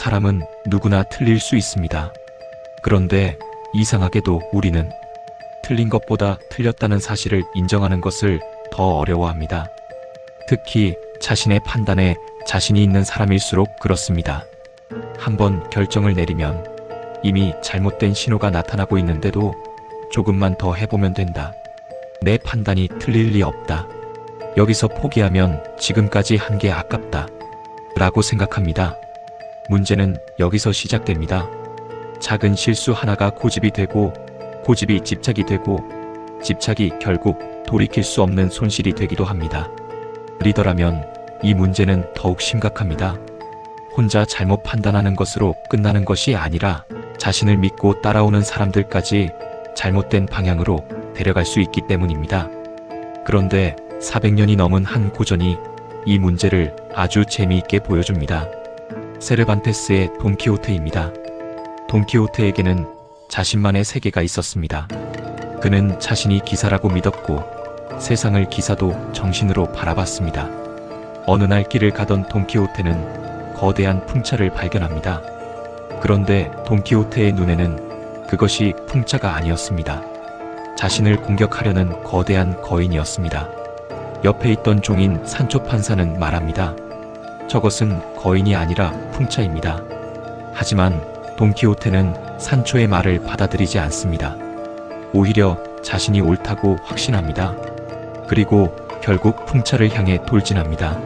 사람은 누구나 틀릴 수 있습니다. 그런데 이상하게도 우리는 틀린 것보다 틀렸다는 사실을 인정하는 것을 더 어려워합니다. 특히 자신의 판단에 자신이 있는 사람일수록 그렇습니다. 한번 결정을 내리면 이미 잘못된 신호가 나타나고 있는데도 조금만 더 해보면 된다. 내 판단이 틀릴 리 없다. 여기서 포기하면 지금까지 한 게 아깝다. 라고 생각합니다. 문제는 여기서 시작됩니다. 작은 실수 하나가 고집이 되고, 고집이 집착이 되고, 집착이 결국 돌이킬 수 없는 손실이 되기도 합니다. 리더라면 이 문제는 더욱 심각합니다. 혼자 잘못 판단하는 것으로 끝나는 것이 아니라 자신을 믿고 따라오는 사람들까지 잘못된 방향으로 데려갈 수 있기 때문입니다. 그런데 400년이 넘은 한 고전이 이 문제를 아주 재미있게 보여줍니다. 세르반테스의 돈키호테입니다. 돈키호테에게는 자신만의 세계가 있었습니다. 그는 자신이 기사라고 믿었고 세상을 기사도 정신으로 바라봤습니다. 어느 날 길을 가던 돈키호테는 거대한 풍차를 발견합니다. 그런데 돈키호테의 눈에는 그것이 풍차가 아니었습니다. 자신을 공격하려는 거대한 거인이었습니다. 옆에 있던 종인 산초 판사는 말합니다. 저것은 거인이 아니라 풍차입니다. 하지만 돈키호테는 산초의 말을 받아들이지 않습니다. 오히려 자신이 옳다고 확신합니다. 그리고 결국 풍차를 향해 돌진합니다.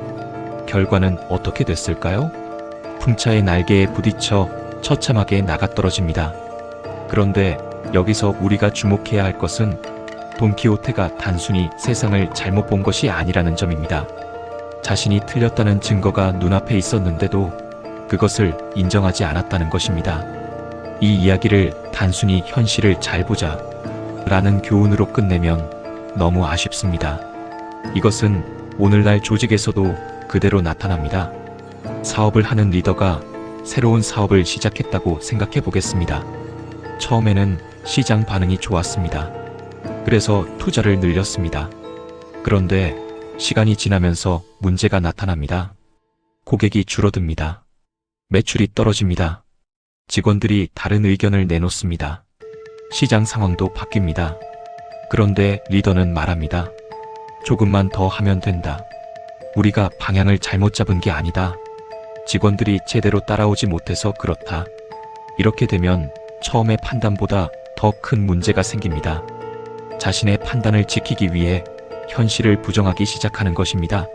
결과는 어떻게 됐을까요? 풍차의 날개에 부딪혀 처참하게 나가떨어집니다. 그런데 여기서 우리가 주목해야 할 것은 돈키호테가 단순히 세상을 잘못 본 것이 아니라는 점입니다. 자신이 틀렸다는 증거가 눈앞에 있었는데도 그것을 인정하지 않았다는 것입니다. 이 이야기를 단순히 현실을 잘 보자 라는 교훈으로 끝내면 너무 아쉽습니다. 이것은 오늘날 조직에서도 그대로 나타납니다. 사업을 하는 리더가 새로운 사업을 시작했다고 생각해 보겠습니다. 처음에는 시장 반응이 좋았습니다. 그래서 투자를 늘렸습니다. 그런데 시간이 지나면서 문제가 나타납니다. 고객이 줄어듭니다. 매출이 떨어집니다. 직원들이 다른 의견을 내놓습니다. 시장 상황도 바뀝니다. 그런데 리더는 말합니다. 조금만 더 하면 된다. 우리가 방향을 잘못 잡은 게 아니다. 직원들이 제대로 따라오지 못해서 그렇다. 이렇게 되면 처음의 판단보다 더 큰 문제가 생깁니다. 자신의 판단을 지키기 위해 현실을 부정하기 시작하는 것입니다.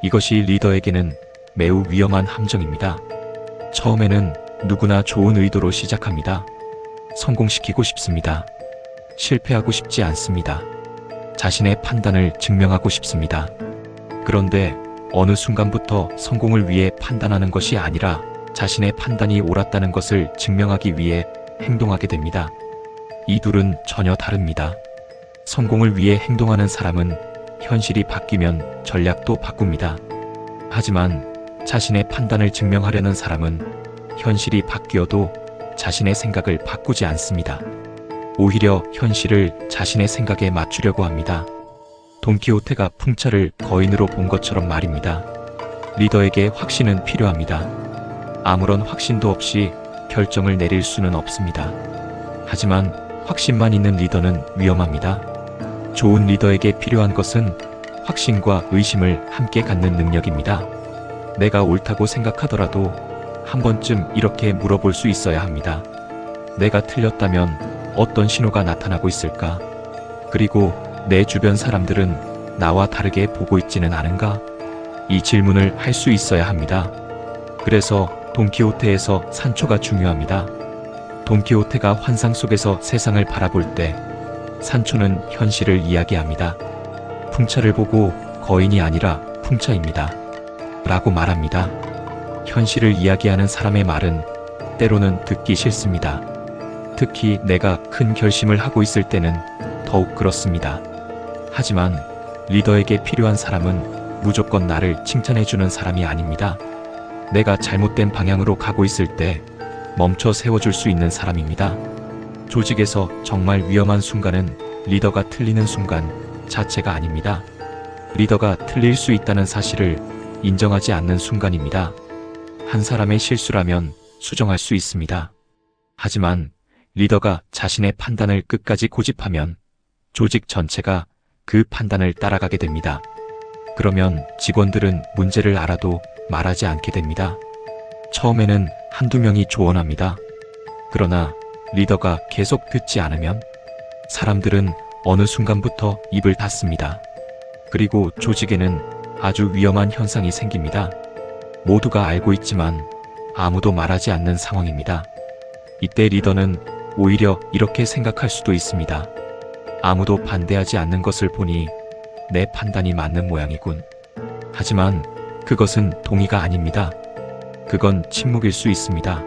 이것이 리더에게는 매우 위험한 함정입니다. 처음에는 누구나 좋은 의도로 시작합니다. 성공시키고 싶습니다. 실패하고 싶지 않습니다. 자신의 판단을 증명하고 싶습니다. 그런데 어느 순간부터 성공을 위해 판단하는 것이 아니라 자신의 판단이 옳았다는 것을 증명하기 위해 행동하게 됩니다. 이 둘은 전혀 다릅니다. 성공을 위해 행동하는 사람은 현실이 바뀌면 전략도 바꿉니다. 하지만 자신의 판단을 증명하려는 사람은 현실이 바뀌어도 자신의 생각을 바꾸지 않습니다. 오히려 현실을 자신의 생각에 맞추려고 합니다. 돈키호테가 풍차를 거인으로 본 것처럼 말입니다. 리더에게 확신은 필요합니다. 아무런 확신도 없이 결정을 내릴 수는 없습니다. 하지만 확신만 있는 리더는 위험합니다. 좋은 리더에게 필요한 것은 확신과 의심을 함께 갖는 능력입니다. 내가 옳다고 생각하더라도 한 번쯤 이렇게 물어볼 수 있어야 합니다. 내가 틀렸다면 어떤 신호가 나타나고 있을까? 그리고 내 주변 사람들은 나와 다르게 보고 있지는 않은가? 이 질문을 할 수 있어야 합니다. 그래서 돈키호테에서 산초가 중요합니다. 돈키호테가 환상 속에서 세상을 바라볼 때 산초는 현실을 이야기합니다. 풍차를 보고 거인이 아니라 풍차입니다. 라고 말합니다. 현실을 이야기하는 사람의 말은 때로는 듣기 싫습니다. 특히 내가 큰 결심을 하고 있을 때는 더욱 그렇습니다. 하지만 리더에게 필요한 사람은 무조건 나를 칭찬해주는 사람이 아닙니다. 내가 잘못된 방향으로 가고 있을 때 멈춰 세워줄 수 있는 사람입니다. 조직에서 정말 위험한 순간은 리더가 틀리는 순간 자체가 아닙니다. 리더가 틀릴 수 있다는 사실을 인정하지 않는 순간입니다. 한 사람의 실수라면 수정할 수 있습니다. 하지만 리더가 자신의 판단을 끝까지 고집하면 조직 전체가 그 판단을 따라가게 됩니다. 그러면 직원들은 문제를 알아도 말하지 않게 됩니다. 처음에는 한두 명이 조언합니다. 그러나 리더가 계속 듣지 않으면 사람들은 어느 순간부터 입을 닫습니다. 그리고 조직에는 아주 위험한 현상이 생깁니다. 모두가 알고 있지만 아무도 말하지 않는 상황입니다. 이때 리더는 오히려 이렇게 생각할 수도 있습니다. 아무도 반대하지 않는 것을 보니 내 판단이 맞는 모양이군. 하지만 그것은 동의가 아닙니다. 그건 침묵일 수 있습니다.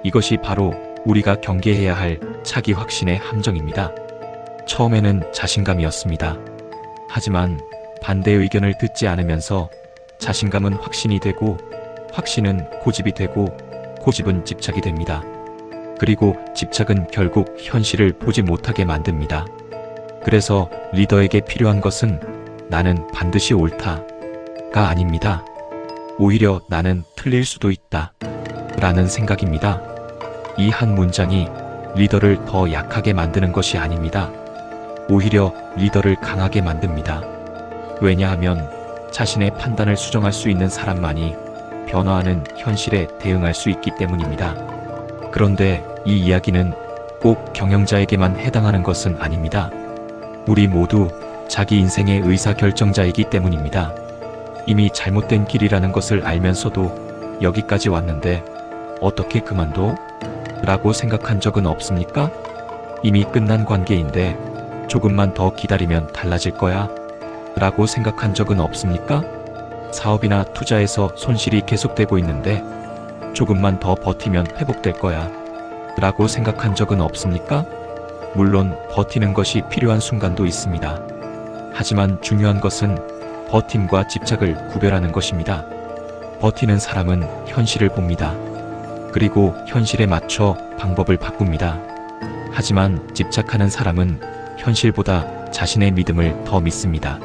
이것이 바로 우리가 경계해야 할 차기 확신의 함정입니다. 처음에는 자신감이었습니다. 하지만 반대 의견을 듣지 않으면서 자신감은 확신이 되고 확신은 고집이 되고 고집은 집착이 됩니다. 그리고 집착은 결국 현실을 보지 못하게 만듭니다. 그래서 리더에게 필요한 것은 나는 반드시 옳다가 아닙니다. 오히려 나는 틀릴 수도 있다 라는 생각입니다. 이 한 문장이 리더를 더 약하게 만드는 것이 아닙니다. 오히려 리더를 강하게 만듭니다. 왜냐하면 자신의 판단을 수정할 수 있는 사람만이 변화하는 현실에 대응할 수 있기 때문입니다. 그런데 이 이야기는 꼭 경영자에게만 해당하는 것은 아닙니다. 우리 모두 자기 인생의 의사결정자이기 때문입니다. 이미 잘못된 길이라는 것을 알면서도 여기까지 왔는데 어떻게 그만둬? 라고 생각한 적은 없습니까? 이미 끝난 관계인데 조금만 더 기다리면 달라질 거야? 라고 생각한 적은 없습니까? 사업이나 투자에서 손실이 계속되고 있는데 조금만 더 버티면 회복될 거야? 라고 생각한 적은 없습니까? 물론 버티는 것이 필요한 순간도 있습니다. 하지만 중요한 것은 버팀과 집착을 구별하는 것입니다. 버티는 사람은 현실을 봅니다. 그리고 현실에 맞춰 방법을 바꿉니다. 하지만 집착하는 사람은 현실보다 자신의 믿음을 더 믿습니다.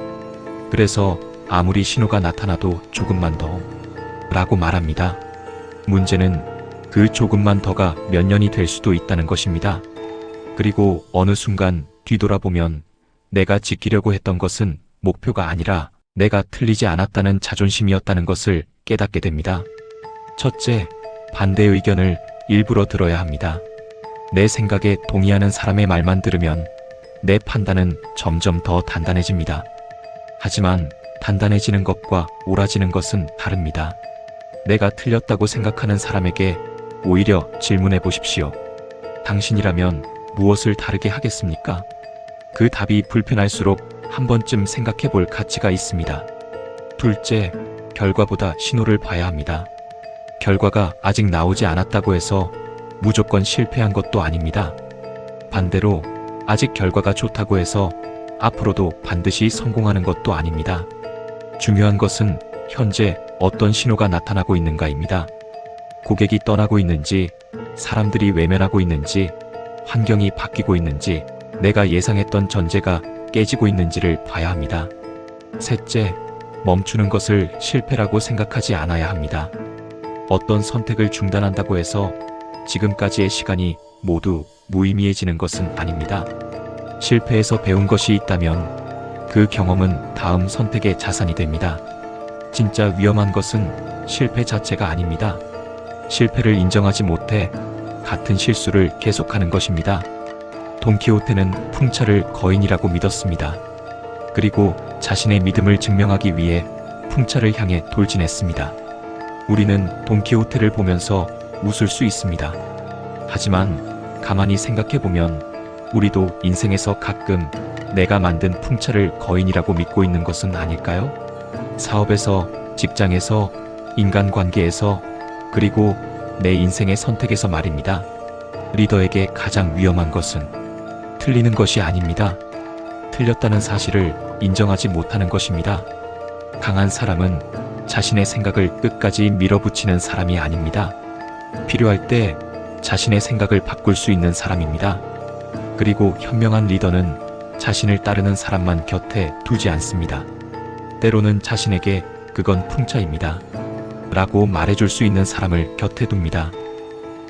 그래서 아무리 신호가 나타나도 조금만 더 라고 말합니다. 문제는 그 조금만 더가 몇 년이 될 수도 있다는 것입니다. 그리고 어느 순간 뒤돌아보면 내가 지키려고 했던 것은 목표가 아니라 내가 틀리지 않았다는 자존심이었다는 것을 깨닫게 됩니다. 첫째, 반대 의견을 일부러 들어야 합니다. 내 생각에 동의하는 사람의 말만 들으면 내 판단은 점점 더 단단해집니다. 하지만 단단해지는 것과 옳아지는 것은 다릅니다. 내가 틀렸다고 생각하는 사람에게 오히려 질문해 보십시오. 당신이라면 무엇을 다르게 하겠습니까? 그 답이 불편할수록 한 번쯤 생각해 볼 가치가 있습니다. 둘째, 결과보다 신호를 봐야 합니다. 결과가 아직 나오지 않았다고 해서 무조건 실패한 것도 아닙니다. 반대로 아직 결과가 좋다고 해서 앞으로도 반드시 성공하는 것도 아닙니다. 중요한 것은 현재 어떤 신호가 나타나고 있는가입니다. 고객이 떠나고 있는지, 사람들이 외면하고 있는지, 환경이 바뀌고 있는지, 내가 예상했던 전제가 깨지고 있는지를 봐야 합니다. 셋째, 멈추는 것을 실패라고 생각하지 않아야 합니다. 어떤 선택을 중단한다고 해서 지금까지의 시간이 모두 무의미해지는 것은 아닙니다. 실패에서 배운 것이 있다면 그 경험은 다음 선택의 자산이 됩니다. 진짜 위험한 것은 실패 자체가 아닙니다. 실패를 인정하지 못해 같은 실수를 계속하는 것입니다. 돈키호테는 풍차를 거인이라고 믿었습니다. 그리고 자신의 믿음을 증명하기 위해 풍차를 향해 돌진했습니다. 우리는 돈키호테를 보면서 웃을 수 있습니다. 하지만 가만히 생각해보면 우리도 인생에서 가끔 내가 만든 풍차를 거인이라고 믿고 있는 것은 아닐까요? 사업에서, 직장에서, 인간관계에서, 그리고 내 인생의 선택에서 말입니다. 리더에게 가장 위험한 것은 틀리는 것이 아닙니다. 틀렸다는 사실을 인정하지 못하는 것입니다. 강한 사람은 자신의 생각을 끝까지 밀어붙이는 사람이 아닙니다. 필요할 때 자신의 생각을 바꿀 수 있는 사람입니다. 그리고 현명한 리더는 자신을 따르는 사람만 곁에 두지 않습니다. 때로는 자신에게 그건 풍차입니다 라고 말해줄 수 있는 사람을 곁에 둡니다.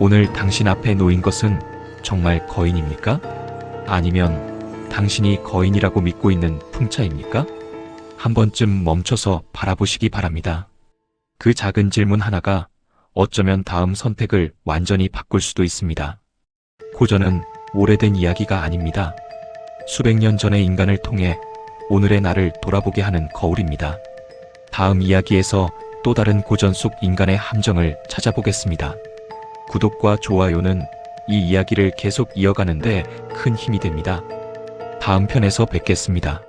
오늘 당신 앞에 놓인 것은 정말 거인입니까? 아니면 당신이 거인이라고 믿고 있는 풍차입니까? 한 번쯤 멈춰서 바라보시기 바랍니다. 그 작은 질문 하나가 어쩌면 다음 선택을 완전히 바꿀 수도 있습니다. 고전은 오래된 이야기가 아닙니다. 수백 년 전의 인간을 통해 오늘의 나를 돌아보게 하는 거울입니다. 다음 이야기에서 또 다른 고전 속 인간의 함정을 찾아보겠습니다. 구독과 좋아요는 이 이야기를 계속 이어가는데 큰 힘이 됩니다. 다음 편에서 뵙겠습니다.